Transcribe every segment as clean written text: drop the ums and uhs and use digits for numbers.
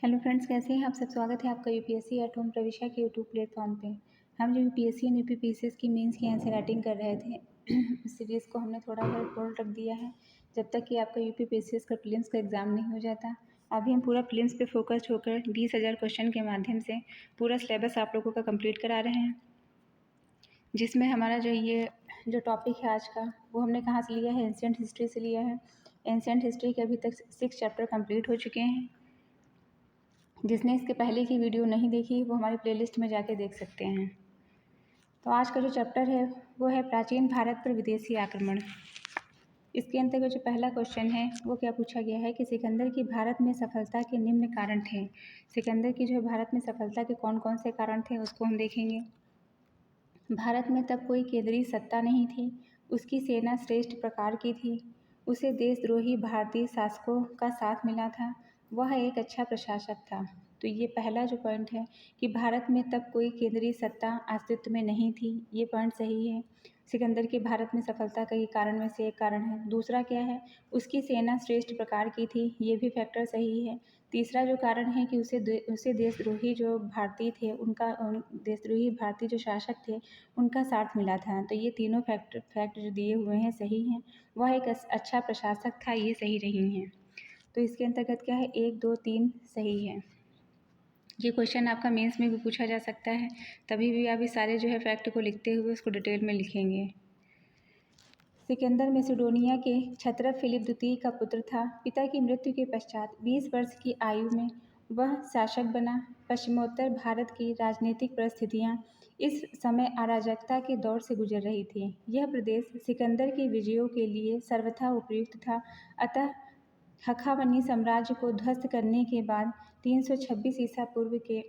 Hello friends, कैसे हैं आप सब। स्वागत है आपका यूपीएससी एट होम प्रविशा के यूट्यूब प्लेटफॉर्म पे। हम जो यूपीएससी और यूपीपीसीएस की मेंस की आंसर राइटिंग कर रहे थे इस सीरीज़ को हमने थोड़ा बहुत होल्ड रख दिया है जब तक कि आपका यूपीपीसीएस का प्रीलिम्स का एग्ज़ाम नहीं हो जाता। अभी हम पूरा प्रीलिम्स पे फोकस्ड होकर 20,000 क्वेश्चन के माध्यम से पूरा सिलेबस आप लोगों का कंप्लीट करा रहे हैं, जिसमें हमारा जो टॉपिक है आज का वो हमने कहाँ से लिया है, एंशिएंट हिस्ट्री से लिया है। एंशिएंट हिस्ट्री के अभी तक 6 चैप्टर कंप्लीट हो चुके हैं। जिसने इसके पहले की वीडियो नहीं देखी वो हमारी प्लेलिस्ट में जाके देख सकते हैं। तो आज का जो चैप्टर है वो है प्राचीन भारत पर विदेशी आक्रमण। इसके अंतर्गत जो पहला क्वेश्चन है वो क्या पूछा गया है कि सिकंदर की भारत में सफलता के निम्न कारण थे। सिकंदर की जो भारत में सफलता के कौन कौन से कारण थे उसको हम देखेंगे। भारत में तब कोई केंद्रीय सत्ता नहीं थी, उसकी सेना श्रेष्ठ प्रकार की थी, उसे देशद्रोही भारतीय शासकों का साथ मिला था, वह एक अच्छा प्रशासक था। तो ये पहला जो पॉइंट है कि भारत में तब कोई केंद्रीय सत्ता अस्तित्व में नहीं थी, ये पॉइंट सही है। सिकंदर की भारत में सफलता का ये कारण में से एक कारण है। दूसरा क्या है, उसकी सेना श्रेष्ठ प्रकार की थी, ये भी फैक्टर सही है। तीसरा जो कारण है कि उसे देशद्रोही जो भारतीय थे उनका देशद्रोही भारतीय जो शासक थे उनका साथ मिला था। तो ये तीनों फैक्ट जो दिए हुए हैं सही हैं। वह एक अच्छा प्रशासक था, ये सही नहीं है। तो इसके अंतर्गत क्या है, 1, 2, 3 सही है। ये क्वेश्चन आपका मेंस में भी पूछा जा सकता है, तभी भी आप इस सारे जो है फैक्ट को लिखते हुए उसको डिटेल में लिखेंगे। सिकंदर मैसेडोनिया के क्षत्रप फिलिप द्वितीय का पुत्र था। पिता की मृत्यु के पश्चात 20 वर्ष की आयु में वह शासक बना। पश्चिमोत्तर भारत की राजनीतिक परिस्थितियां इस समय अराजकता के दौर से गुजर रही थी। यह प्रदेश सिकंदर के विजयों के लिए सर्वथा उपयुक्त था। अतः हखावनी साम्राज्य को ध्वस्त करने के बाद 326 ईसा पूर्व के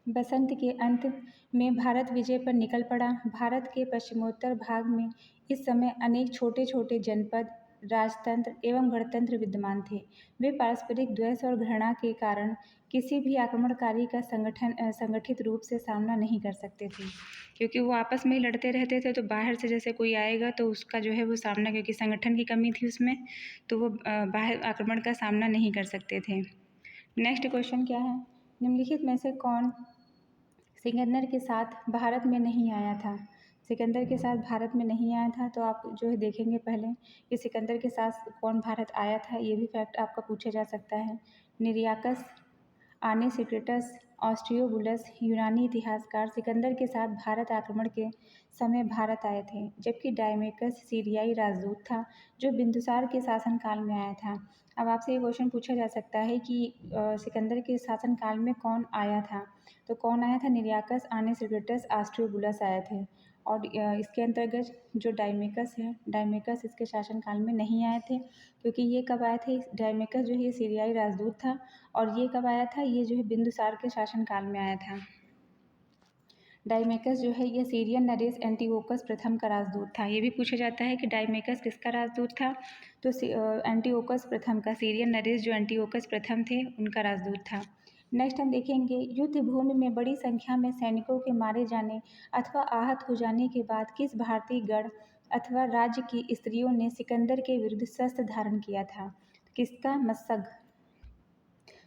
बसंत के अंत में भारत विजय पर निकल पड़ा। भारत के पश्चिमोत्तर भाग में इस समय अनेक छोटे छोटे जनपद, राजतंत्र एवं गणतंत्र विद्यमान थे। वे पारस्परिक द्वेष और घृणा के कारण किसी भी आक्रमणकारी का संगठित रूप से सामना नहीं कर सकते थे, क्योंकि वो आपस में ही लड़ते रहते थे। तो बाहर से जैसे कोई आएगा तो उसका जो है वो सामना, क्योंकि संगठन की कमी थी उसमें, तो वो बाहर आक्रमण का सामना नहीं कर सकते थे। नेक्स्ट क्वेश्चन क्या है, निम्नलिखित में से कौन सिकंदर के साथ भारत में नहीं आया था। सिकंदर के साथ भारत में नहीं आया था, तो आप जो है देखेंगे पहले कि सिकंदर के साथ कौन भारत आया था, ये भी फैक्ट आपका पूछा जा सकता है। निरियाकस, आनेसिक्रेटस, ऑस्ट्रियोबुलस यूनानी इतिहासकार सिकंदर के साथ भारत आक्रमण के समय भारत आए थे, जबकि डायमेकस सीरियाई राजदूत था जो बिंदुसार के शासनकाल में आया था। अब आपसे ये क्वेश्चन पूछा जा सकता है कि सिकंदर के शासनकाल में कौन आया था। तो कौन आया था, निरियाकस, आनेसिक्रेटस, ऑस्ट्रियोबुलस आए थे। और इसके अंतर्गत जो डायमेकस है, डायमेकस इसके शासनकाल में नहीं आए थे, क्योंकि ये कब आए थे, डायमेकस जो है ये सीरियाई राजदूत था। और ये कब आया था, ये जो है बिंदुसार के शासनकाल में आया था। डायमेकस जो है ये सीरियन नरेश एंटीओकस प्रथम का राजदूत था। ये भी पूछा जाता है कि डायमेकस किसका राजदूत था, तो एंटीओकस प्रथम का, सीरियन नरेश जो एंटीओकस प्रथम थे उनका राजदूत था। नेक्स्ट हम देखेंगे, युद्ध भूमि में बड़ी संख्या में सैनिकों के मारे जाने अथवा आहत हो जाने के बाद किस भारतीय गढ़ अथवा राज्य की स्त्रियों ने सिकंदर के विरुद्ध शस्त्र धारण किया था। किसका, मस्सग।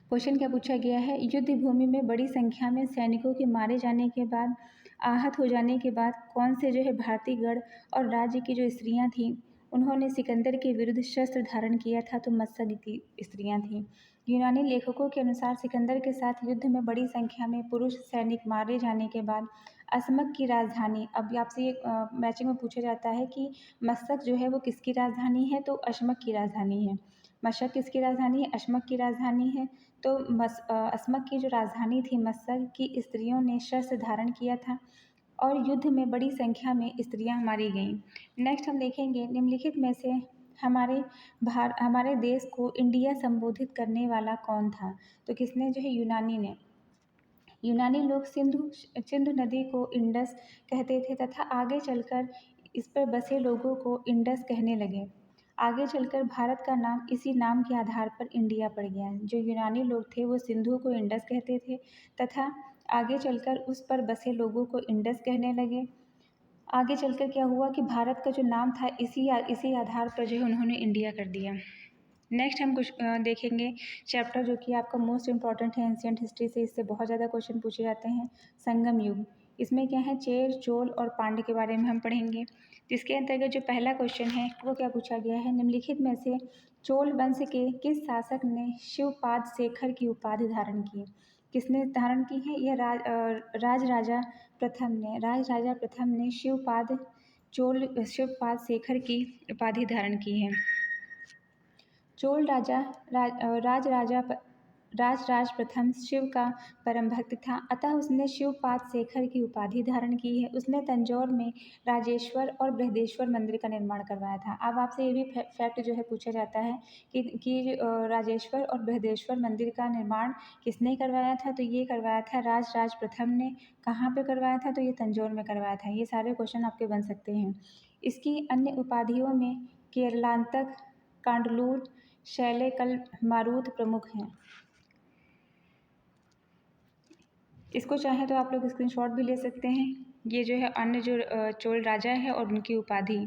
क्वेश्चन क्या पूछा गया है, युद्ध भूमि में बड़ी संख्या में सैनिकों के मारे जाने के बाद, आहत हो जाने के बाद कौन से जो है भारतीय गढ़ और राज्य की जो स्त्रियां थीं उन्होंने सिकंदर के विरुद्ध शस्त्र धारण किया था, तो मत्सग की स्त्रियां थीं। यूनानी लेखकों के अनुसार सिकंदर के साथ युद्ध में बड़ी संख्या में पुरुष सैनिक मारे जाने के बाद असमक की राजधानी, अब आपसे ये मैचिंग में पूछा जाता है कि मस्सक जो है वो किसकी राजधानी है, तो अशमक की राजधानी है। मशक किसकी राजधानी है, अशमक की राजधानी है। तो असमक की जो राजधानी थी मस्सक की स्त्रियों ने शस्त्र धारण किया था और युद्ध में बड़ी संख्या में स्त्रियां मारी गईं। नेक्स्ट हम देखेंगे, निम्नलिखित में से हमारे देश को इंडिया संबोधित करने वाला कौन था। तो किसने, जो है यूनानी ने। यूनानी लोग सिंधु नदी को इंडस कहते थे तथा आगे चलकर इस पर बसे लोगों को इंडस कहने लगे। आगे चलकर भारत का नाम इसी नाम के आधार पर इंडिया पड़ गया। जो यूनानी लोग थे वो सिंधु को इंडस कहते थे तथा आगे चलकर उस पर बसे लोगों को इंडस कहने लगे। आगे चलकर क्या हुआ कि भारत का जो नाम था इसी आधार पर जो है उन्होंने इंडिया कर दिया। नेक्स्ट हम कुछ देखेंगे चैप्टर जो कि आपका मोस्ट इम्पॉर्टेंट है एंशियंट हिस्ट्री से, इससे बहुत ज़्यादा क्वेश्चन पूछे जाते हैं, संगम युग। इसमें क्या है, चेर, चोल और पांड्य के बारे में हम पढ़ेंगे। जिसके अंतर्गत जो पहला क्वेश्चन है वो क्या पूछा गया है, निम्नलिखित में से चोल वंश के किस शासक ने शिवपाद शेखर की उपाधि धारण की। किसने धारण की है, यह राजराजा प्रथम ने शिवपाद शेखर की उपाधि धारण की है। चोल राज प्रथम शिव का परम भक्त था, अतः उसने शिवपाद शेखर की उपाधि धारण की है। उसने तंजौर में राजेश्वर और बृहदेश्वर मंदिर का निर्माण करवाया था। अब आपसे ये भी फैक्ट जो है पूछा जाता है कि राजेश्वर और बृहदेश्वर मंदिर का निर्माण किसने करवाया था, तो ये करवाया था राज प्रथम ने। कहाँ पे करवाया था, तो ये तंजौर में करवाया था। ये सारे क्वेश्चन आपके बन सकते हैं। इसकी अन्य उपाधियों में केरलांतक, कांडलूर, शैलेकल, मारुत प्रमुख हैं। इसको चाहे तो आप लोग स्क्रीनशॉट भी ले सकते हैं। ये जो है अन्य जो चोल राजा है और उनकी उपाधि।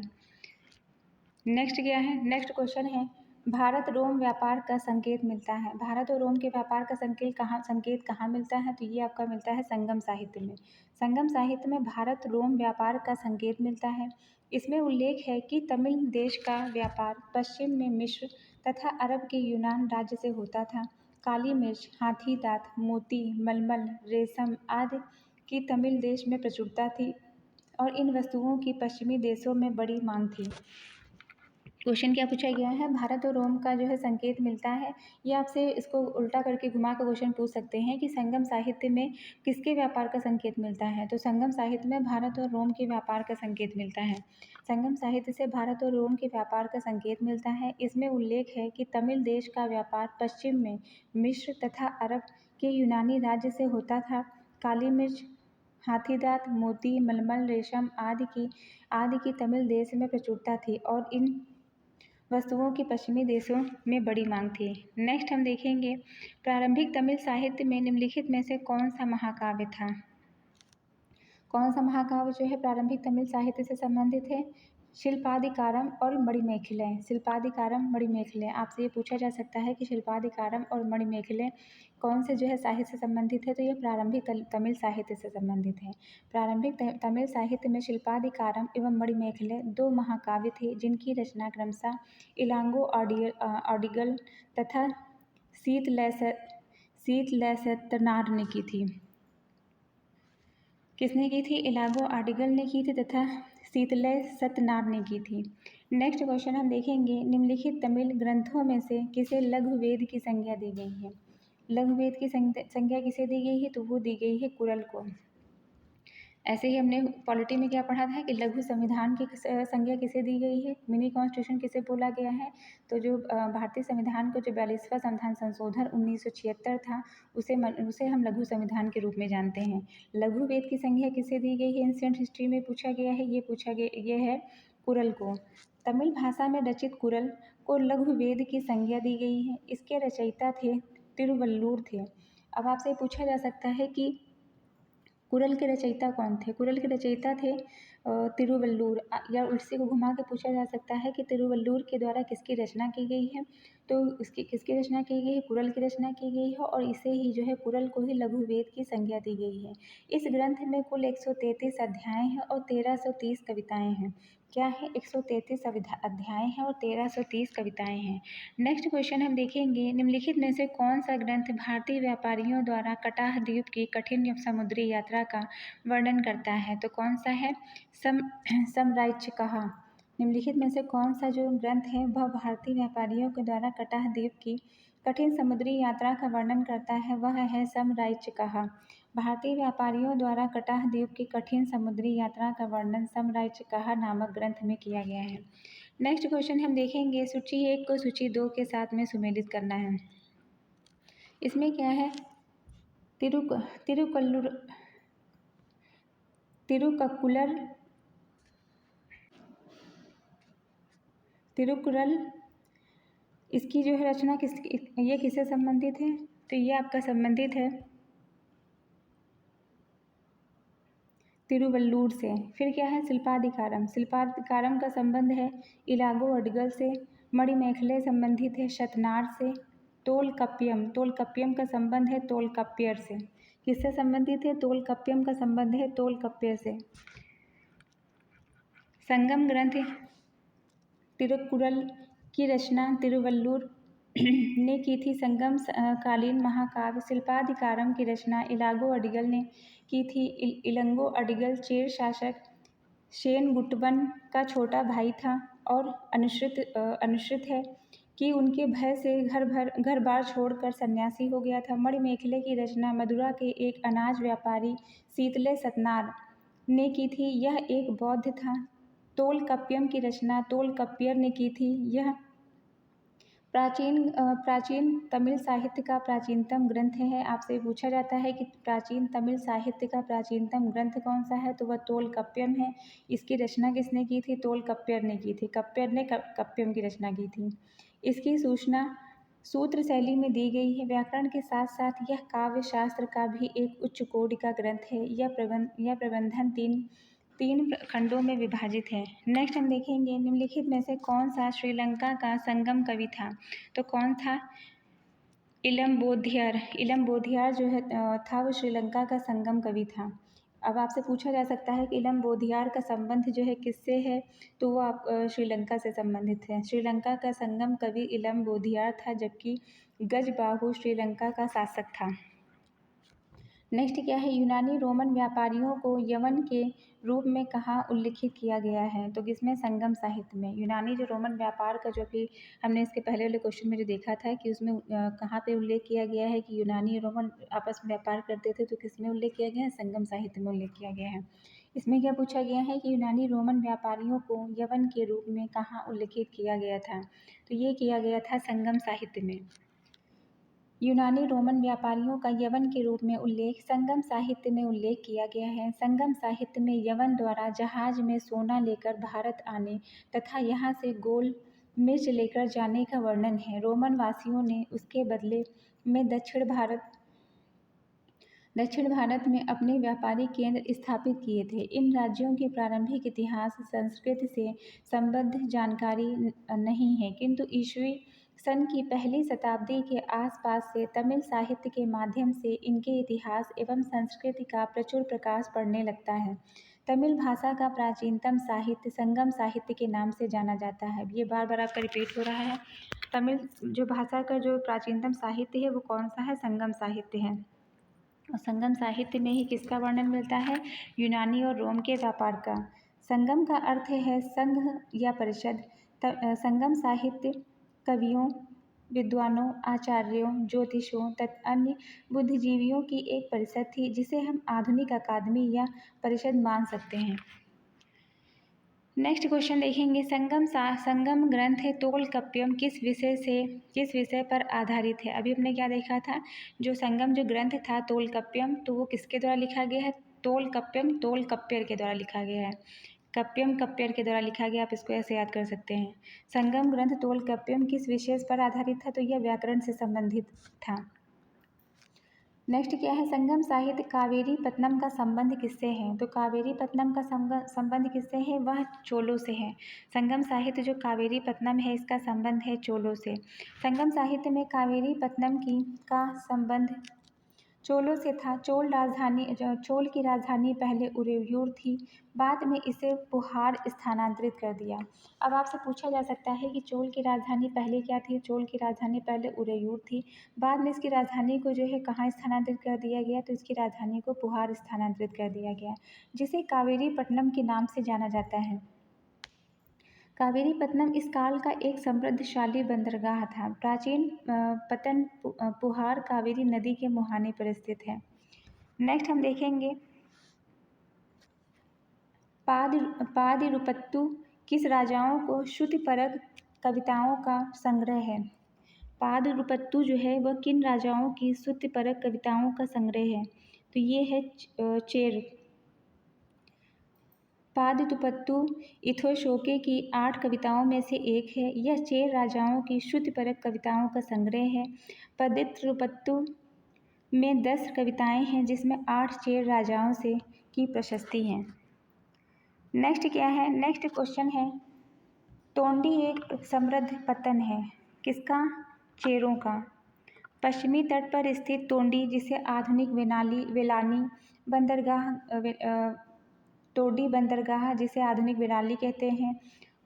नेक्स्ट क्या है, नेक्स्ट क्वेश्चन है, भारत रोम व्यापार का संकेत मिलता है। भारत और रोम के व्यापार का संकेत कहाँ मिलता है, तो ये आपका मिलता है संगम साहित्य में। संगम साहित्य में भारत रोम व्यापार का संकेत मिलता है। इसमें उल्लेख है कि तमिल देश का व्यापार पश्चिम में मिस्र तथा अरब के यूनान राज्य से होता था। काली मिर्च, हाथी दांत, मोती, मलमल, रेशम आदि की तमिल देश में प्रचुरता थी और इन वस्तुओं की पश्चिमी देशों में बड़ी मांग थी। क्वेश्चन क्या पूछा गया है, भारत और रोम का जो है संकेत मिलता है। ये आपसे इसको उल्टा करके घुमा कर क्वेश्चन पूछ सकते हैं कि संगम साहित्य में किसके व्यापार का संकेत मिलता है, तो संगम साहित्य में भारत और रोम के व्यापार का संकेत मिलता है। संगम साहित्य से भारत और रोम के व्यापार का संकेत मिलता है। इसमें उल्लेख है कि तमिल देश का व्यापार पश्चिम में मिस्र तथा अरब के यूनानी राज्य से होता था। काली मिर्च, हाथीदांत, मोती, मलमल, रेशम आदि की तमिल देश में प्रचुरता थी और इन वस्तुओं की पश्चिमी देशों में बड़ी मांग थी। नेक्स्ट हम देखेंगे, प्रारंभिक तमिल साहित्य में निम्नलिखित में से कौन सा महाकाव्य था। कौन सा महाकाव्य जो है प्रारंभिक तमिल साहित्य से संबंधित है, शिल्पाधिकारम और मणिमेखले। शिल्पाधिकारम, मणिमेखले, आपसे ये पूछा जा सकता है कि शिल्पाधिकारम और मणिमेखले कौन से जो है साहित्य से संबंधित है, तो ये प्रारंभिक तमिल साहित्य से संबंधित है। प्रारंभिक तमिल साहित्य में शिल्पाधिकारम एवं मणिमेखले दो महाकाव्य थे जिनकी रचना क्रमशः इलांगो ऑडिगल तथा शीतलैसत्यनार ने की थी। किसने की थी, इलागो आडिगल ने की थी तथा शीतलय सत्यनार ने की थी। नेक्स्ट क्वेश्चन हम देखेंगे, निम्नलिखित तमिल ग्रंथों में से किसे लघु वेद की संज्ञा दी गई है। लघु वेद की संज्ञा किसे दी गई है, तो वो दी गई है कुरल को। ऐसे ही हमने पॉलिटी में क्या पढ़ा था कि लघु संविधान की संज्ञा किसे दी गई है, मिनी कॉन्स्टिट्यूशन किसे बोला गया है, तो जो भारतीय संविधान को जो 42वां संविधान संशोधन 1976 था उसे हम लघु संविधान के रूप में जानते हैं। लघु वेद की संज्ञा किसे दी गई है, एंशिएंट हिस्ट्री में पूछा गया है, ये है कुरल को। तमिल भाषा में रचित कुरल को लघु वेद की संज्ञा दी गई है। इसके रचयिता थे तिरुवल्लुर थे। अब आपसे पूछा जा सकता है कि कुरल के रचयिता कौन थे, कुरल के रचयिता थे तिरुवल्लुर, या उसी को घुमा के पूछा जा सकता है कि तिरुवल्लुर के द्वारा किसकी रचना की गई है, तो किसकी रचना की गई है, कुरल की रचना की गई है और इसे ही जो है कुरल को ही लघु वेद की संज्ञा दी गई है। इस ग्रंथ में कुल 133 अध्याय हैं और 1330 कविताएं हैं। क्या है, 133 अध्याय हैं और 1330 कविताएं हैं। नेक्स्ट क्वेश्चन हम देखेंगे, निम्नलिखित में से कौन सा ग्रंथ भारतीय व्यापारियों द्वारा कटाह द्वीप की कठिन समुद्री यात्रा का वर्णन करता है, तो कौन सा है, समराइचकहा। निम्नलिखित में से कौन सा जो ग्रंथ है वह भारतीय व्यापारियों के द्वारा कटाह द्वीप की कठिन समुद्री यात्रा का वर्णन करता है, वह है समराइचकहा। भारतीय व्यापारियों द्वारा कटाह द्वीप की कठिन समुद्री यात्रा का वर्णन समराइचकहा नामक ग्रंथ में किया गया है। नेक्स्ट क्वेश्चन हम देखेंगे, सूची 1 को सूची 2 के साथ में सुमेलित करना है। इसमें क्या है, तिरुकुरल, इसकी जो है रचना ये किससे संबंधित है, तो ये आपका संबंधित है तिरुवल्लुर से। फिर क्या है, शिल्पाधिकारम का संबंध है इलागो अडगल से। मणिमेखले संबंधित है शतनार से। तोलकप्पियम का संबंध है तोलकप्पियर से। किससे संबंधित है? तोलकप्पियम का संबंध है तोलकप्पियर से। संगम ग्रंथ तिरुक्कुरल की रचना तिरुवल्लुर ने की थी। संगम कालीन महाकाव्य शिल्पाधिकारम की रचना इलागो अडिगल ने की थी। इलंगो अडिगल चेर शासक शेनगुट्टवन का छोटा भाई था और अनुश्रित है कि उनके भय से घर बार छोड़कर सन्यासी हो गया था। मणिमेखले की रचना मदुरा के एक अनाज व्यापारी सीतले सतनार ने की थी। यह एक बौद्ध था। तोलकप्पियम की रचना तोलकप्पियर ने की थी। यह प्राचीन तमिल साहित्य का प्राचीनतम ग्रंथ है। आपसे पूछा जाता है कि प्राचीन तमिल साहित्य का प्राचीनतम ग्रंथ कौन सा है, तो वह तोलकप्पियम है। इसकी रचना किसने की थी? तोलकप्पियर ने की थी। कप्पियर ने कप्पियम की रचना की थी। इसकी सूचना सूत्र शैली में दी गई है। व्याकरण के साथ साथ यह काव्य शास्त्र का भी एक उच्च कोटि का ग्रंथ है। यह प्रबंधन तीन खंडों में विभाजित है। नेक्स्ट हम देखेंगे निम्नलिखित में से कौन सा श्रीलंका का संगम कवि था, तो कौन था? इलम्बोधियार जो है था वो श्रीलंका का संगम कवि था। अब आपसे पूछा जा सकता है कि इलम्बोधियार का संबंध जो है किससे है, तो वो आप श्रीलंका से संबंधित है। श्रीलंका का संगम कवि इलम्बोधियार था, जबकि गजबाहु श्रीलंका का शासक था। नेक्स्ट क्या है? यूनानी रोमन व्यापारियों को यवन के रूप में कहाँ उल्लिखित किया गया है, तो किसमें? संगम साहित्य में। यूनानी जो रोमन व्यापार का जो कि हमने इसके पहले वाले क्वेश्चन में जो देखा था कि उसमें कहाँ पे उल्लेख किया गया है कि यूनानी रोमन आपस में व्यापार करते थे, तो किसमें उल्लेख किया गया है? संगम साहित्य में उल्लेख किया गया है। इसमें क्या पूछा गया है कि यूनानी रोमन व्यापारियों को यवन के रूप में कहाँ उल्लिखित किया गया था, तो ये किया गया था संगम साहित्य में। यूनानी रोमन व्यापारियों का यवन के रूप में उल्लेख संगम साहित्य में उल्लेख किया गया है। संगम साहित्य में यवन द्वारा जहाज में सोना लेकर भारत आने तथा यहाँ से गोल मिर्च लेकर जाने का वर्णन है। रोमन वासियों ने उसके बदले में दक्षिण भारत में अपने व्यापारिक केंद्र स्थापित किए थे। इन राज्यों के प्रारंभिक इतिहास संस्कृति से संबद्ध जानकारी नहीं है, किंतु ईस्वी सन की पहली शताब्दी के आसपास से तमिल साहित्य के माध्यम से इनके इतिहास एवं संस्कृति का प्रचुर प्रकाश पड़ने लगता है। तमिल भाषा का प्राचीनतम साहित्य संगम साहित्य के नाम से जाना जाता है। ये बार बार आपका रिपीट हो रहा है। तमिल जो भाषा का जो प्राचीनतम साहित्य है वो कौन सा है? संगम साहित्य है। और संगम साहित्य में ही किसका वर्णन मिलता है? यूनानी और रोम के व्यापार का। संगम का अर्थ है संघ या परिषद। संगम साहित्य कवियों, विद्वानों, आचार्यों, ज्योतिषों तथा अन्य बुद्धिजीवियों की एक परिषद थी, जिसे हम आधुनिक अकादमी या परिषद मान सकते हैं। नेक्स्ट क्वेश्चन देखेंगे संगम ग्रंथ है तोलकप्पियम किस विषय पर आधारित है। अभी हमने क्या देखा था? जो संगम जो ग्रंथ था तोलकप्पियम, तो वो किसके द्वारा लिखा गया है? तोलकप्पियम तोलकप्पियर के द्वारा लिखा गया है। कप्पियम कप्पियर के द्वारा लिखा गया, आप इसको ऐसे याद कर सकते हैं। संगम ग्रंथ तोलकप्पियम किस विषय पर आधारित था, तो यह व्याकरण से संबंधित था। नेक्स्ट क्या है? संगम साहित्य कावेरीपत्तनम का संबंध किससे है, तो कावेरीपत्तनम का संबंध किससे है? वह चोलों से है। संगम साहित्य जो कावेरीपत्तनम है इसका संबंध है चोलों से। संगम साहित्य में कावेरीपत्तनम का संबंध चोलों से था। चोल की राजधानी पहले उरेयूर थी, बाद में इसे पुहार स्थानांतरित कर दिया। अब आपसे पूछा जा सकता है कि चोल की राजधानी पहले क्या थी? चोल की राजधानी पहले उरेयूर थी, बाद में इसकी राजधानी को जो है कहाँ स्थानांतरित कर दिया गया, तो इसकी राजधानी को पुहार स्थानांतरित कर दिया गया, जिसे कावेरीपट्टनम के नाम से जाना जाता है। कावेरीपत्तनम इस काल का एक समृद्धशाली बंदरगाह था। प्राचीन पुहार कावेरी नदी के मुहाने पर स्थित है। नेक्स्ट हम देखेंगे पादिरुपत्तु किस राजाओं को श्रुतिपरक कविताओं का संग्रह है। पादिरुपत्तु जो है वह किन राजाओं की श्रुतिपरक कविताओं का संग्रह है, तो ये है चेर। पादिरुपत्तु इथोशोके की 8 कविताओं में से एक है। यह चेर राजाओं की श्रुतिपरक कविताओं का संग्रह है। पादिरुपत्तु में 10 कविताएं हैं, जिसमें 8 चेर राजाओं से की प्रशस्ति हैं। नेक्स्ट क्या है? नेक्स्ट क्वेश्चन है तोंडी एक समृद्ध पत्तन है। किसका? चेरों का। पश्चिमी तट पर स्थित तोंडी, जिसे आधुनिक वेलानी बंदरगाह तोंडी बंदरगाह, जिसे आधुनिक वेलानी कहते हैं,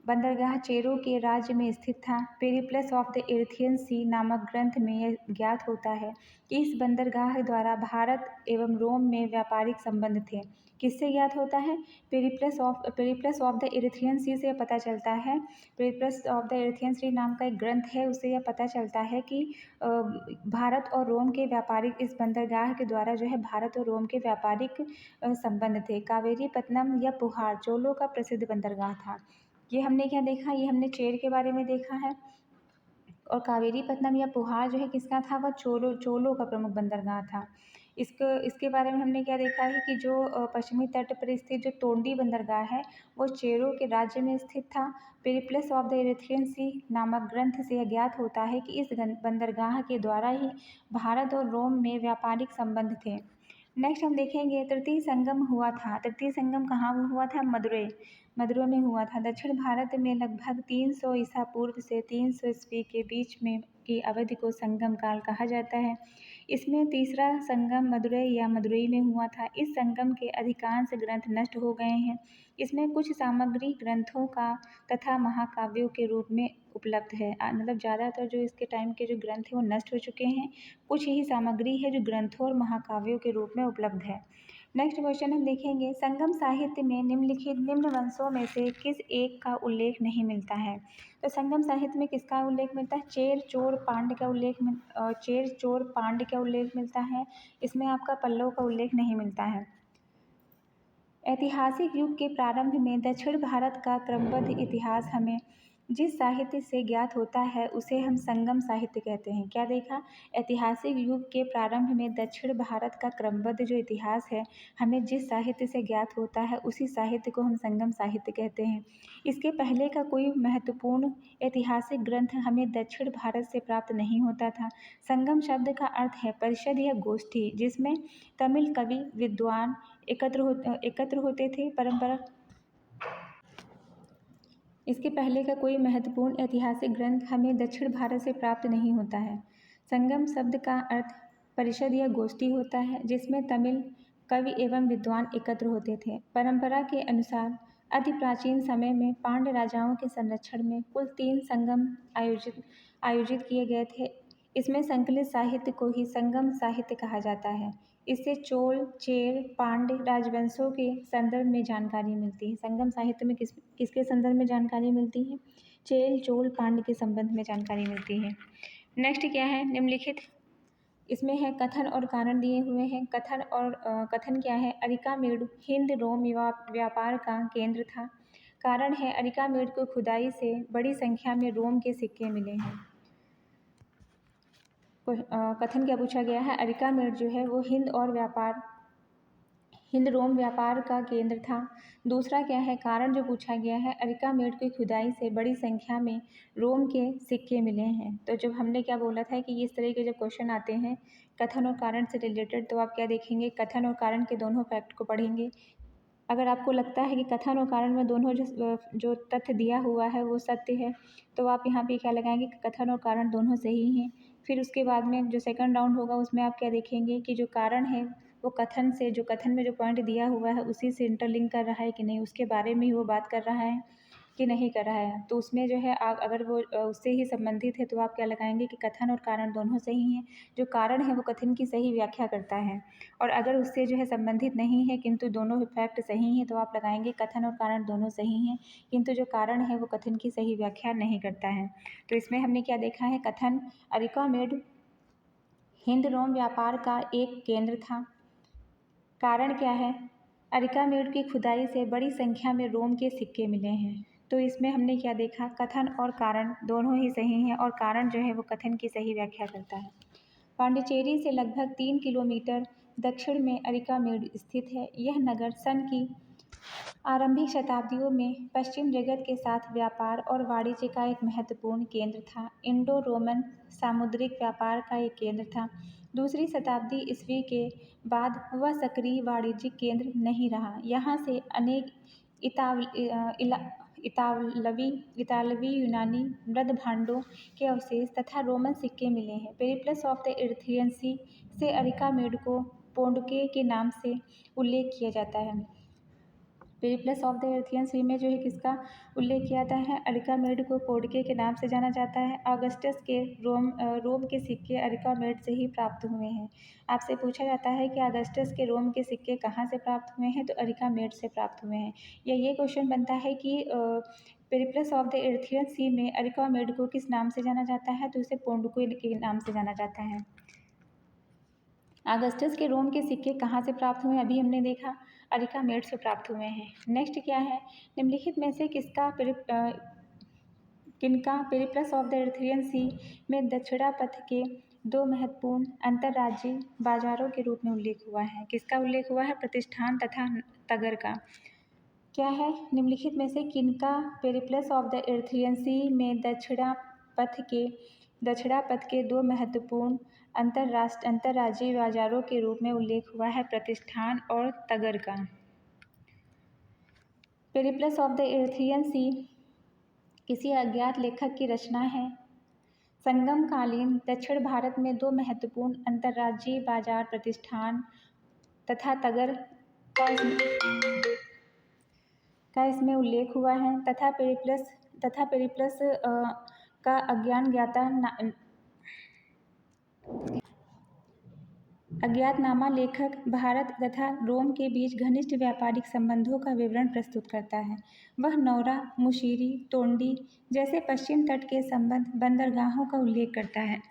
बंदरगाह चेरों के राज्य में स्थित था। पेरिप्लस ऑफ द एरिथियन सी नामक ग्रंथ में यह ज्ञात होता है कि इस बंदरगाह द्वारा भारत एवं रोम में व्यापारिक संबंध थे। किससे ज्ञात होता है? पेरिप्लस ऑफ द एरिथियन सी से पता चलता है। पेरिप्लस ऑफ द एरिथियन सी नाम का एक ग्रंथ है, उससे यह पता चलता है कि भारत और रोम के व्यापारिक इस बंदरगाह के द्वारा जो है भारत और रोम के व्यापारिक संबंध थे। कावेरी पत्तनम या पुहार चोलों का प्रसिद्ध बंदरगाह था। ये हमने क्या देखा? ये हमने चेर के बारे में देखा है। और कावेरी पत्तनम या पुहार जो है किसका था? वह चोलों का प्रमुख बंदरगाह था। इसके बारे में हमने क्या देखा है कि जो पश्चिमी तट पर स्थित जो तोंडी बंदरगाह है वो चेरों के राज्य में स्थित था। पेरिप्लस ऑफ द एरिथियन सी नामक ग्रंथ से यह ज्ञात होता है कि इस बंदरगाह के द्वारा ही भारत और रोम में व्यापारिक संबंध थे। नेक्स्ट हम देखेंगे तृतीय संगम हुआ था। तृतीय संगम कहाँ हुआ था? मदुरै में हुआ था। दक्षिण भारत में लगभग 300 ईसा पूर्व से 300 ईस्वी के बीच में की अवधि को संगम काल कहा जाता है। इसमें तीसरा संगम मदुरै में हुआ था। इस संगम के अधिकांश ग्रंथ नष्ट हो गए हैं। इसमें कुछ सामग्री ग्रंथों का तथा महाकाव्यों के रूप में उपलब्ध है। मतलब ज़्यादातर जो इसके टाइम के जो ग्रंथ हैं वो नष्ट हो चुके हैं। कुछ ही सामग्री है जो ग्रंथों और महाकाव्यों के रूप में उपलब्ध है। नेक्स्ट क्वेश्चन हम देखेंगे, संगम साहित्य में निम्न वंशों में से किस एक का उल्लेख नहीं मिलता है? तो संगम साहित्य में किसका उल्लेख मिलता है? चेर चोर पांड्य का उल्लेख मिलता है। इसमें आपका पल्लव का उल्लेख नहीं मिलता है। ऐतिहासिक युग के प्रारंभ में दक्षिण भारत का क्रमबद्ध इतिहास हमें जिस साहित्य से ज्ञात होता है उसे हम संगम साहित्य कहते हैं। क्या देखा? ऐतिहासिक युग के प्रारंभ में दक्षिण भारत का क्रमबद्ध जो इतिहास है हमें जिस साहित्य से ज्ञात होता है उसी साहित्य को हम संगम साहित्य कहते हैं। इसके पहले का कोई महत्वपूर्ण ऐतिहासिक ग्रंथ हमें दक्षिण भारत से प्राप्त नहीं होता था। संगम शब्द का अर्थ है परिषद या गोष्ठी, जिसमें तमिल कवि विद्वान एकत्र होते थे। परंपरा इसके पहले का कोई महत्वपूर्ण ऐतिहासिक ग्रंथ हमें दक्षिण भारत से प्राप्त नहीं होता है। संगम शब्द का अर्थ परिषद या गोष्ठी होता है, जिसमें तमिल कवि एवं विद्वान एकत्र होते थे। परंपरा के अनुसार अति प्राचीन समय में पांड्य राजाओं के संरक्षण में कुल 3 संगम आयोजित किए गए थे। इसमें संकलित साहित्य को ही संगम साहित्य कहा जाता है। इससे चोल, चेर, पांड्य राजवंशों के संदर्भ में जानकारी मिलती है। संगम साहित्य में किसके संदर्भ में जानकारी मिलती है? चेल, चोल, पांड्य के संबंध में जानकारी मिलती है। नेक्स्ट क्या है? निम्नलिखित इसमें है कथन और कारण दिए हुए हैं। कथन क्या है? अरिकामेडु हिंद रोम व्यापार का केंद्र था। कारण है अरिकामेड को खुदाई से बड़ी संख्या में रोम के सिक्के मिले हैं। कथन क्या पूछा गया है? अरिकामेड जो है वो हिंद रोम व्यापार का केंद्र था। दूसरा क्या है? कारण जो पूछा गया है अरिकामेड की खुदाई से बड़ी संख्या में रोम के सिक्के मिले हैं। तो जब हमने क्या बोला था कि इस तरह के जब क्वेश्चन आते हैं कथन और कारण से रिलेटेड, तो आप क्या देखेंगे? कथन और कारण के दोनों फैक्ट को पढ़ेंगे। अगर आपको लगता है कि कथन और कारण में दोनों जो तथ्य दिया हुआ है वो सत्य है, तो आप यहाँ पे क्या लगाएंगे कि कथन और कारण दोनों सही हैं। फिर उसके बाद में जो सेकंड राउंड होगा उसमें आप क्या देखेंगे कि जो कारण है वो जो कथन में जो पॉइंट दिया हुआ है उसी से इंटरलिंक कर रहा है कि नहीं, उसके बारे में ही वो बात कर रहा है कि नहीं कर रहा है। तो उसमें जो है आप अगर वो उससे ही संबंधित है तो आप क्या लगाएंगे कि कथन और कारण दोनों सही हैं। जो कारण है वो कथन की सही व्याख्या करता है, और अगर उससे जो है संबंधित नहीं है किंतु दोनों फैक्ट सही हैं तो आप लगाएंगे कथन और कारण दोनों सही हैं, किंतु जो कारण है वो कथन की सही व्याख्या नहीं करता है। तो इसमें हमने क्या देखा है? कथन अरिकामेड हिंद रोम व्यापार का एक केंद्र था। कारण क्या है? अरिकामेड की खुदाई से बड़ी संख्या में रोम के सिक्के मिले हैं। तो इसमें हमने क्या देखा? कथन और कारण दोनों ही सही हैं, और कारण जो है वो कथन की सही व्याख्या करता है। पांडिचेरी से लगभग 3 किलोमीटर दक्षिण में अरिकामेड स्थित है। यह नगर सन की आरंभिक शताब्दियों में पश्चिम जगत के साथ व्यापार और वाणिज्य का एक महत्वपूर्ण केंद्र था। इंडो रोमन सामुद्रिक व्यापार का एक केंद्र था। दूसरी शताब्दी ईस्वी के बाद वह सक्रिय वाणिज्यिक केंद्र नहीं रहा। यहाँ से अनेक इतालवी यूनानी मृद भांडों के अवशेष तथा रोमन सिक्के मिले हैं। पेरिप्लस ऑफ द एर्थियन सी से अरिकामेड को पोंडके के नाम से उल्लेख किया जाता है। पेरिप्लस ऑफ द एर्थियन सी में जो है किसका उल्लेख किया जाता है? अरिकामेड को पोडके के नाम से जाना जाता है। ऑगस्टस के रोम के सिक्के अरिकामेड से ही प्राप्त हुए हैं। आपसे पूछा जाता है कि ऑगस्टस के रोम के सिक्के कहाँ से प्राप्त हुए हैं? तो अरिकामेड से प्राप्त हुए हैं। या ये क्वेश्चन बनता है कि पेरिप्लस ऑफ द एर्थियन सी में अरिकामेड को किस नाम से जाना जाता है? तो उसे पोंडको के नाम से जाना जाता है। ऑगस्टस के रोम के सिक्के कहाँ से प्राप्त हुए? अभी हमने देखा अरिकामेड से प्राप्त हुए हैं। नेक्स्ट क्या है? निम्नलिखित में से किनका पेरिप्लस ऑफ द एर्थरियन सी में दक्षिणा पथ के दो महत्वपूर्ण अंतर्राज्यीय बाजारों के रूप में उल्लेख हुआ है? किसका उल्लेख हुआ है? प्रतिष्ठान तथा तगर का। क्या है? निम्नलिखित में से किनका पेरिप्लस ऑफ द एर्थरियन सी में दक्षिणा पथ के दो महत्वपूर्ण अंतर्राज्यीय बाजारों के रूप में उल्लेख हुआ है? प्रतिष्ठान और तगर का। पेरिप्लस ऑफ द एर्थरियन सी किसी अज्ञात लेखक की रचना है। संगमकालीन दक्षिण भारत में दो महत्वपूर्ण अंतर्राज्यीय बाजार प्रतिष्ठान तथा तगर का इसमें उल्लेख हुआ है। तथा पेरिप्लस का अज्ञातनामा लेखक भारत तथा रोम के बीच घनिष्ठ व्यापारिक संबंधों का विवरण प्रस्तुत करता है। वह नौरा, मुशीरी, तोंडी जैसे पश्चिम तट के संबंध बंदरगाहों का उल्लेख करता है।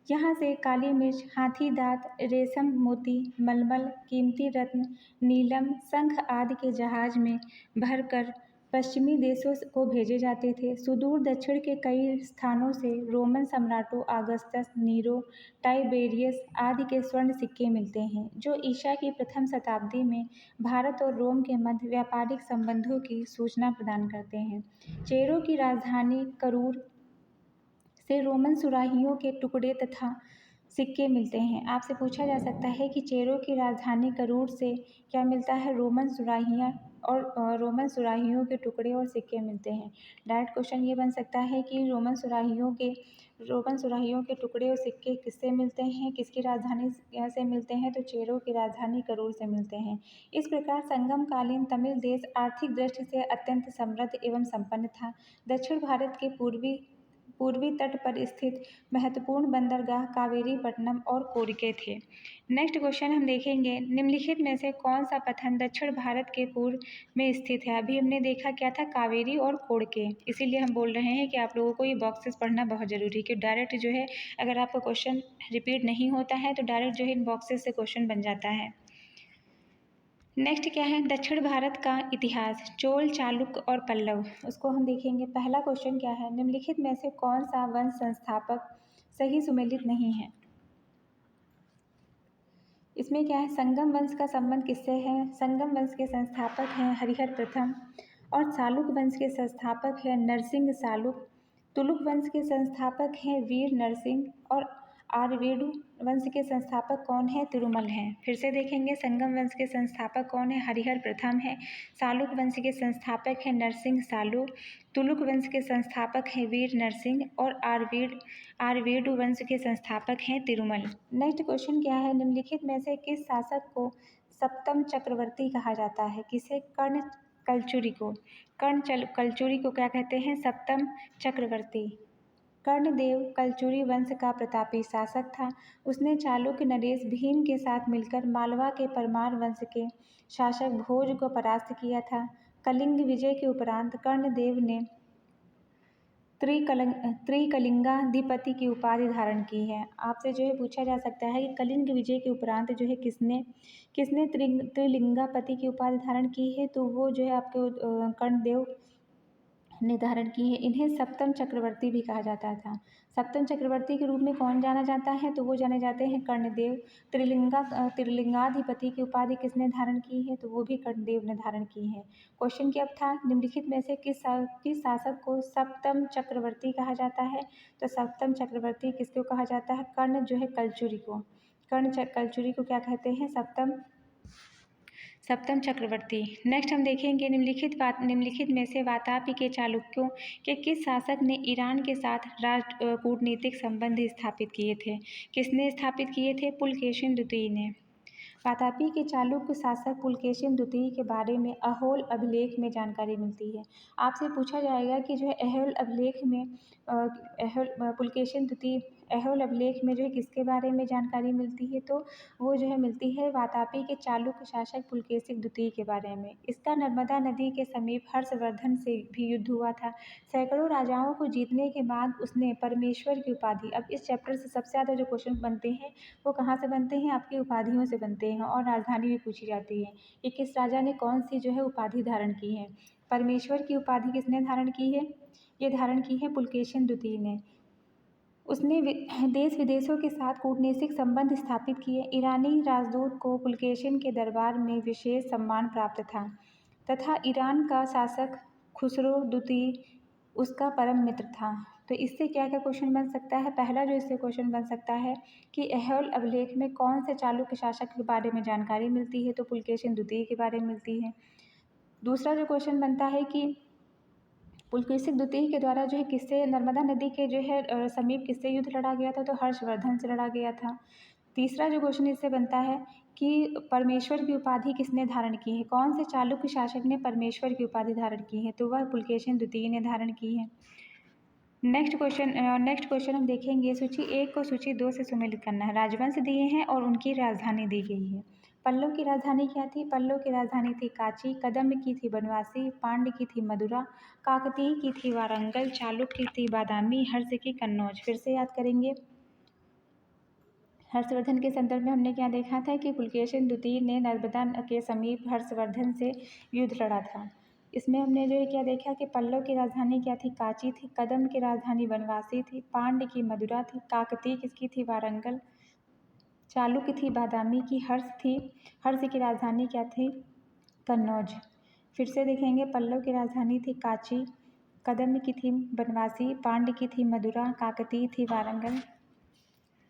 यहाँ से काली मिर्च, हाथी दांत, रेशम, मोती, मलमल, कीमती रत्न, नीलम, शंख आदि के जहाज में भरकर पश्चिमी देशों को भेजे जाते थे। सुदूर दक्षिण के कई स्थानों से रोमन सम्राटों ऑगस्टस, नीरो, टाइबेरियस आदि के स्वर्ण सिक्के मिलते हैं, जो ईसा की प्रथम शताब्दी में भारत और रोम के मध्य व्यापारिक संबंधों की सूचना प्रदान करते हैं। चेरो की राजधानी करूर से रोमन सुराहियों के टुकड़े तथा सिक्के मिलते हैं। आपसे पूछा जा सकता है कि चेरो की राजधानी करूर से क्या मिलता है? रोमन सुराहियों के टुकड़े और सिक्के मिलते हैं। डायरेक्ट क्वेश्चन ये बन सकता है कि रोमन सुराहियों के टुकड़े और सिक्के किससे मिलते हैं? किसकी राजधानी से मिलते हैं? तो चेरो की राजधानी करूर से मिलते हैं। इस प्रकार संगमकालीन तमिल देश आर्थिक दृष्टि से अत्यंत समृद्ध एवं संपन्न था। दक्षिण भारत के पूर्वी तट पर स्थित महत्वपूर्ण बंदरगाह कावेरीपट्टनम और कोरिके थे। नेक्स्ट क्वेश्चन हम देखेंगे, निम्नलिखित में से कौन सा पत्थर दक्षिण भारत के पूर्व में स्थित है? अभी हमने देखा क्या था? कावेरी और कोड़के। इसीलिए हम बोल रहे हैं कि आप लोगों को ये बॉक्सेस पढ़ना बहुत जरूरी है, कि डायरेक्ट जो है अगर आपका क्वेश्चन रिपीट नहीं होता है तो डायरेक्ट जो है इन बॉक्सेस से क्वेश्चन बन जाता है। नेक्स्ट क्या है? दक्षिण भारत का इतिहास, चोल, चालुक्य और पल्लव। उसको हम देखेंगे। पहला क्वेश्चन क्या है? निम्नलिखित में से कौन सा वंश संस्थापक सही सुमेलित नहीं है? इसमें क्या है? संगम वंश का संबंध किससे है? संगम वंश के संस्थापक हैं हरिहर प्रथम और चालुक वंश के संस्थापक हैं नरसिंह चालुक। तुलुक वंश के संस्थापक हैं वीर नरसिंह और आरवेडु वंश के संस्थापक कौन है? तिरुमल हैं। फिर से देखेंगे, संगम वंश के संस्थापक कौन है? हरिहर प्रथम है। चालुक वंश के संस्थापक हैं नरसिंह चालुक। तुलुक वंश के संस्थापक हैं वीर नरसिंह और आरवेडु वंश के संस्थापक हैं तिरुमल। नेक्स्ट क्वेश्चन क्या है? निम्नलिखित में से किस शासक को सप्तम चक्रवर्ती कहा जाता है? किसे? कर्ण कलचुरी को। कलचुरी को क्या कहते हैं? सप्तम चक्रवर्ती। कर्णदेव कलचुरी वंश का प्रतापी शासक था। उसने चालुक्य नरेश भीम के साथ मिलकर मालवा के परमार वंश के शासक भोज को परास्त किया था। कलिंग विजय के उपरांत कर्णदेव ने त्रिकलिंगाधिपति की उपाधि धारण की है। आपसे जो है पूछा जा सकता है कि कलिंग विजय के उपरांत जो है किसने त्रिलिंगापति की उपाधि धारण की है? तो वो जो है आपके कर्णदेव ने धारण की है। इन्हें सप्तम चक्रवर्ती भी कहा जाता था। सप्तम चक्रवर्ती के रूप में कौन जाना जाता है? तो वो जाने जाते हैं कर्णदेव। त्रिलिंगाधिपति की उपाधि किसने धारण की है? तो वो भी कर्णदेव ने धारण की है। क्वेश्चन क्या था? निम्नलिखित में से किस शासक को सप्तम चक्रवर्ती कहा जाता है? तो सप्तम चक्रवर्ती किसको कहा जाता है? कर्ण जो है कलचुरी को। कलचुरी को क्या कहते हैं? सप्तम सप्तम चक्रवर्ती। नेक्स्ट हम देखेंगे निम्नलिखित में से वातापी के चालुक्यों के किस शासक ने ईरान के साथ कूटनीतिक संबंध स्थापित किए थे? किसने स्थापित किए थे? पुलकेशिन द्वितीय ने। वातापी के चालुक्य शासक पुलकेशिन द्वितीय के बारे में अहोल अभिलेख में जानकारी मिलती है। आपसे पूछा जाएगा कि जो है अहोल अभिलेख में पुलकेशिन द्वितीय अहोल अभिलेख में जो है किसके बारे में जानकारी मिलती है, तो वो जो है मिलती है वातापी के चालुक्य शासक पुलकेशिन द्वितीय के बारे में। इसका नर्मदा नदी के समीप हर्षवर्धन से भी युद्ध हुआ था। सैकड़ों राजाओं को जीतने के बाद उसने परमेश्वर की उपाधि, अब इस चैप्टर से सबसे ज़्यादा जो क्वेश्चन बनते हैं वो कहाँ से बनते हैं? आपकी उपाधियों से बनते हैं, और राजधानी भी पूछी जाती है कि किस राजा ने कौन सी जो है उपाधि धारण की है। परमेश्वर की उपाधि किसने धारण की है? ये धारण की है पुलकेशिन द्वितीय ने। उसने देश विदेशों के साथ कूटनीतिक संबंध स्थापित किए। ईरानी राजदूत को पुलकेशिन के दरबार में विशेष सम्मान प्राप्त था तथा ईरान का शासक खुसरो द्वितीय उसका परम मित्र था। तो इससे क्या क्या क्वेश्चन बन सकता है? पहला जो इससे क्वेश्चन बन सकता है कि अहोल अभिलेख में कौन से चालुक्य शासक के बारे में जानकारी मिलती है, तो पुलकेशिन द्वितीय के बारे में मिलती है। दूसरा जो क्वेश्चन बनता है कि पुलकेशिन द्वितीय के द्वारा जो है किससे नर्मदा नदी के जो है समीप किससे युद्ध लड़ा गया था, तो हर्षवर्धन से लड़ा गया था। तीसरा जो क्वेश्चन इससे बनता है कि परमेश्वर की उपाधि किसने धारण की है, कौन से चालुक्य शासक ने परमेश्वर की उपाधि धारण की है, तो वह पुलकेशिन द्वितीय ने धारण की है। नेक्स्ट क्वेश्चन हम देखेंगे, सूची 1 को सूची 2 से सुमेलित करना है। राजवंश दिए हैं और उनकी राजधानी दी गई है। पल्लव की राजधानी क्या थी? पल्लव की राजधानी थी काची, कदम्ब की थी बनवासी, पांड्य की थी मदुरा, काकतीय की थी वारंगल, चालुक्य की थी बादामी, हर्ष की कन्नौज। फिर से याद करेंगे, हर्षवर्धन के संदर्भ में हमने क्या देखा था कि पुलकेशिन द्वितीय ने नर्मदा के समीप हर्षवर्धन से युद्ध लड़ा था। इसमें हमने जो है क्या देखा कि पल्लव की राजधानी क्या थी? काची थी, कदम्ब की राजधानी बनवासी थी, पांड्य की मदुरा थी, काकतीय किसकी थी? वारंगल, चालुक्य थी बादामी की, हर्ष की राजधानी क्या थी? कन्नौज। फिर से देखेंगे, पल्लव की राजधानी थी काची, कदम्ब की थी बनवासी, पांड्य की थी मदुरा, काकतीय थी वारंगल,